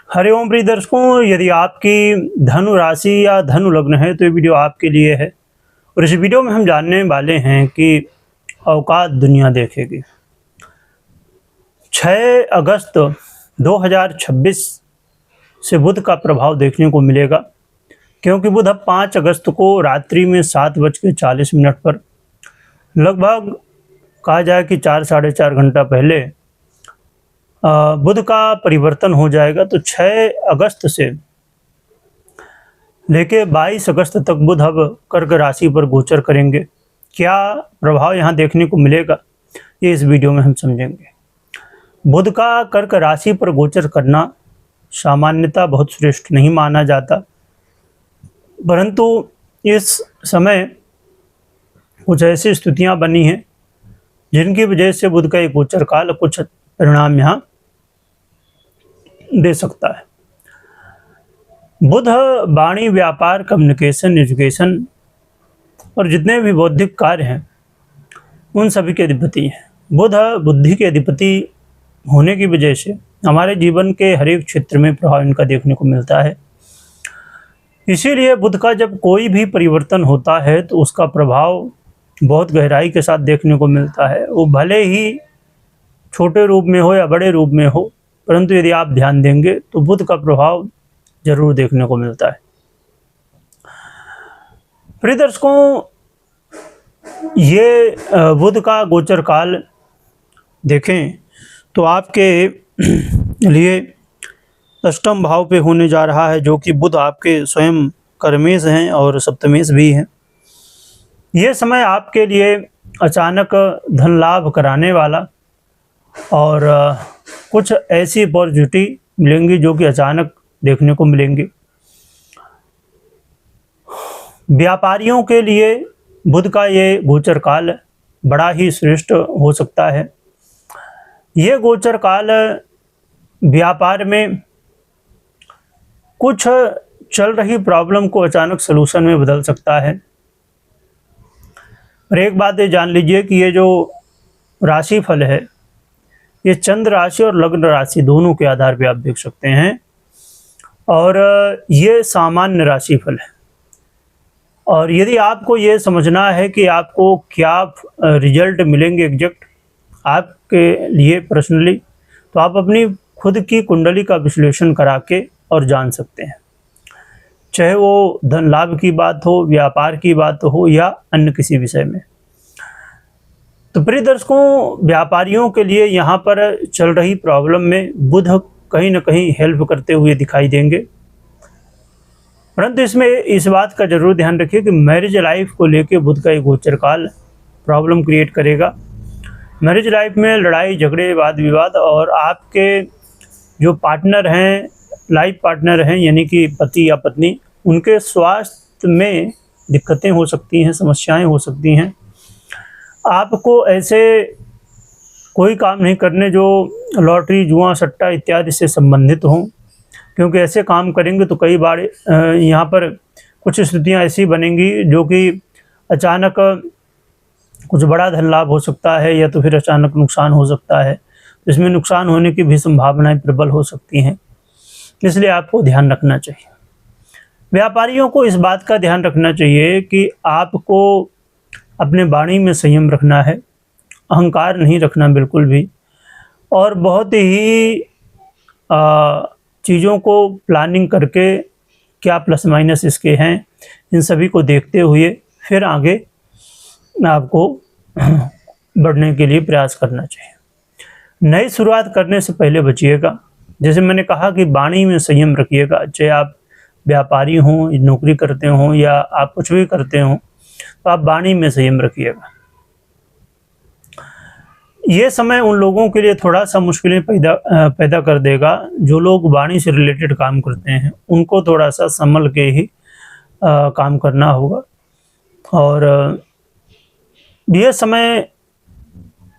हरिओम प्रिय दर्शकों, यदि आपकी धनु राशि या धनु लग्न है तो ये वीडियो आपके लिए है। और इस वीडियो में हम जानने वाले हैं कि औकात दुनिया देखेगी। 6 अगस्त 2026 से बुध का प्रभाव देखने को मिलेगा, क्योंकि बुध अब 5 अगस्त को रात्रि में 7:40 पर लगभग कहा जाए कि 4 साढ़े 4 घंटा पहले बुध का परिवर्तन हो जाएगा। तो 6 अगस्त से लेके 22 अगस्त तक बुध अब कर्क राशि पर गोचर करेंगे। क्या प्रभाव यहाँ देखने को मिलेगा, ये इस वीडियो में हम समझेंगे। बुध का कर्क राशि पर गोचर करना सामान्यतः बहुत श्रेष्ठ नहीं माना जाता, परंतु इस समय कुछ ऐसी स्थितियाँ बनी हैं जिनकी वजह से बुध का एक गोचर काल कुछ परिणाम यहाँ दे सकता है। बुध वाणी, व्यापार, कम्युनिकेशन, एजुकेशन और जितने भी बौद्धिक कार्य हैं उन सभी के अधिपति हैं। बुध बुद्धि के अधिपति होने की वजह से हमारे जीवन के हर एक क्षेत्र में प्रभाव इनका देखने को मिलता है। इसीलिए बुध का जब कोई भी परिवर्तन होता है तो उसका प्रभाव बहुत गहराई के साथ देखने को मिलता है। वो भले ही छोटे रूप में हो या बड़े रूप में हो, परंतु यदि आप ध्यान देंगे तो बुध का प्रभाव जरूर देखने को मिलता है। प्रिय दर्शकों, ये बुध का गोचर काल देखें तो आपके लिए अष्टम भाव पे होने जा रहा है, जो कि बुध आपके स्वयं कर्मेश हैं और सप्तमेश भी हैं। ये समय आपके लिए अचानक धन लाभ कराने वाला और कुछ ऐसी अपॉर्चुनिटी मिलेंगी जो कि अचानक देखने को मिलेंगी। व्यापारियों के लिए बुध का ये गोचर काल बड़ा ही श्रेष्ठ हो सकता है। ये गोचर काल व्यापार में कुछ चल रही प्रॉब्लम को अचानक सलूशन में बदल सकता है। और एक बात ये जान लीजिए कि ये जो राशि फल है ये चंद्र राशि और लग्न राशि दोनों के आधार पे आप देख सकते हैं, और ये सामान्य राशि फल है। और यदि आपको ये समझना है कि आपको क्या रिजल्ट मिलेंगे एग्जैक्ट आपके लिए पर्सनली, तो आप अपनी खुद की कुंडली का विश्लेषण करा के और जान सकते हैं, चाहे वो धन लाभ की बात हो, व्यापार की बात हो या अन्य किसी विषय में। तो प्रिय दर्शकों, व्यापारियों के लिए यहाँ पर चल रही प्रॉब्लम में बुध कहीं ना कहीं हेल्प करते हुए दिखाई देंगे। परंतु इसमें इस बात का जरूर ध्यान रखिए कि मैरिज लाइफ को लेके बुध का एक गोचर काल प्रॉब्लम क्रिएट करेगा। मैरिज लाइफ में लड़ाई झगड़े, वाद विवाद, और आपके जो पार्टनर हैं, लाइफ पार्टनर हैं, यानी कि पति या पत्नी, उनके स्वास्थ्य में दिक्कतें हो सकती हैं, समस्याएं हो सकती हैं। आपको ऐसे कोई काम नहीं करने जो लॉटरी, जुआ, सट्टा इत्यादि से संबंधित हों, क्योंकि ऐसे काम करेंगे तो कई बार यहाँ पर कुछ स्थितियाँ ऐसी बनेंगी जो कि अचानक कुछ बड़ा धन लाभ हो सकता है या तो फिर अचानक नुकसान हो सकता है। इसमें नुकसान होने की भी संभावनाएं प्रबल हो सकती हैं, इसलिए आपको ध्यान रखना चाहिए। व्यापारियों को इस बात का ध्यान रखना चाहिए कि आपको अपने वाणी में संयम रखना है, अहंकार नहीं रखना बिल्कुल भी, और बहुत ही चीज़ों को प्लानिंग करके क्या प्लस माइनस इसके हैं इन सभी को देखते हुए फिर आगे आपको बढ़ने के लिए प्रयास करना चाहिए। नई शुरुआत करने से पहले बचिएगा। जैसे मैंने कहा कि वाणी में संयम रखिएगा, चाहे आप व्यापारी हों, नौकरी करते हों या आप कुछ भी करते हों, तो आप वाणी में संयम रखिएगा। ये समय उन लोगों के लिए थोड़ा सा मुश्किलें पैदा कर देगा जो लोग वाणी से रिलेटेड काम करते हैं, उनको थोड़ा सा संभल के ही काम करना होगा। और यह समय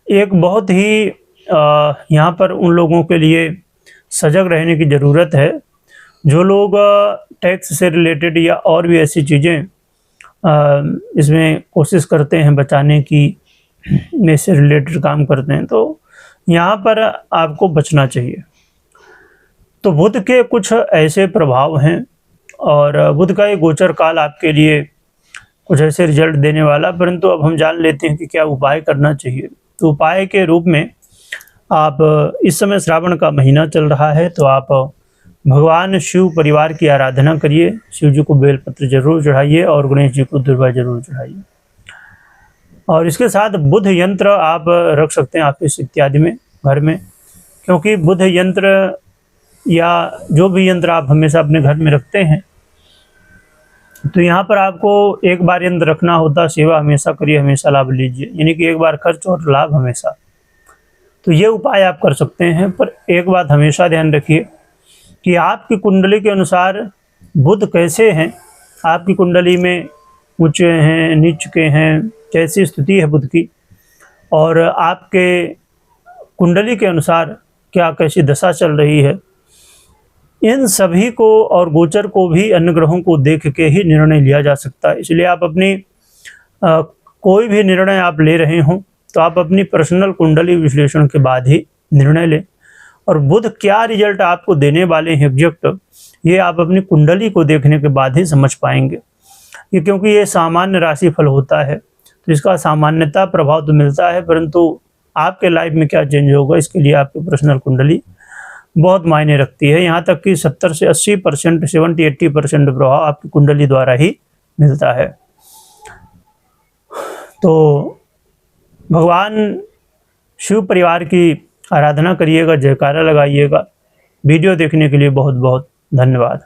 एक बहुत ही यहाँ पर उन लोगों के लिए सजग रहने की ज़रूरत है जो लोग टैक्स से रिलेटेड या और भी ऐसी चीज़ें इसमें कोशिश करते हैं बचाने की, में से रिलेटेड काम करते हैं, तो यहाँ पर आपको बचना चाहिए। तो बुध के कुछ ऐसे प्रभाव हैं और बुध का ये गोचर काल आपके लिए कुछ ऐसे रिजल्ट देने वाला, परंतु अब हम जान लेते हैं कि क्या उपाय करना चाहिए। तो उपाय के रूप में आप इस समय श्रावण का महीना चल रहा है, तो आप भगवान शिव परिवार की आराधना करिए, शिव जी को बेलपत्र जरूर चढ़ाइए और गणेश जी को दुर्वा जरूर चढ़ाइए। और इसके साथ बुध यंत्र आप रख सकते हैं ऑफिस इत्यादि में, घर में, क्योंकि बुध यंत्र या जो भी यंत्र आप हमेशा अपने घर में रखते हैं, तो यहाँ पर आपको एक बार यंत्र रखना होता, सेवा हमेशा करिए, हमेशा लाभ लीजिए, यानी कि एक बार खर्च और लाभ हमेशा। तो ये उपाय आप कर सकते हैं, पर एक बात हमेशा ध्यान रखिए कि आपकी कुंडली के अनुसार बुध कैसे हैं, आपकी कुंडली में ऊंचे हैं, नीच के हैं, कैसी स्थिति है बुध की, और आपके कुंडली के अनुसार क्या कैसी दशा चल रही है, इन सभी को और गोचर को भी अन्य ग्रहों को देख के ही निर्णय लिया जा सकता है। इसलिए आप अपनी कोई भी निर्णय आप ले रहे हों तो आप अपनी पर्सनल कुंडली विश्लेषण के बाद ही निर्णय लें, और बुध क्या रिजल्ट आपको देने वाले हैं एग्जैक्ट, ये आप अपनी कुंडली को देखने के बाद ही समझ पाएंगे। ये क्योंकि ये सामान्य राशि फल होता है, तो इसका सामान्यता प्रभाव तो मिलता है, परंतु आपके लाइफ में क्या चेंज होगा इसके लिए आपकी पर्सनल कुंडली बहुत मायने रखती है। यहाँ तक कि 70 से 80%, 70-80% प्रभाव आपकी कुंडली द्वारा ही मिलता है। तो भगवान शिव परिवार की आराधना करिएगा, जयकारा लगाइएगा। वीडियो देखने के लिए बहुत बहुत धन्यवाद।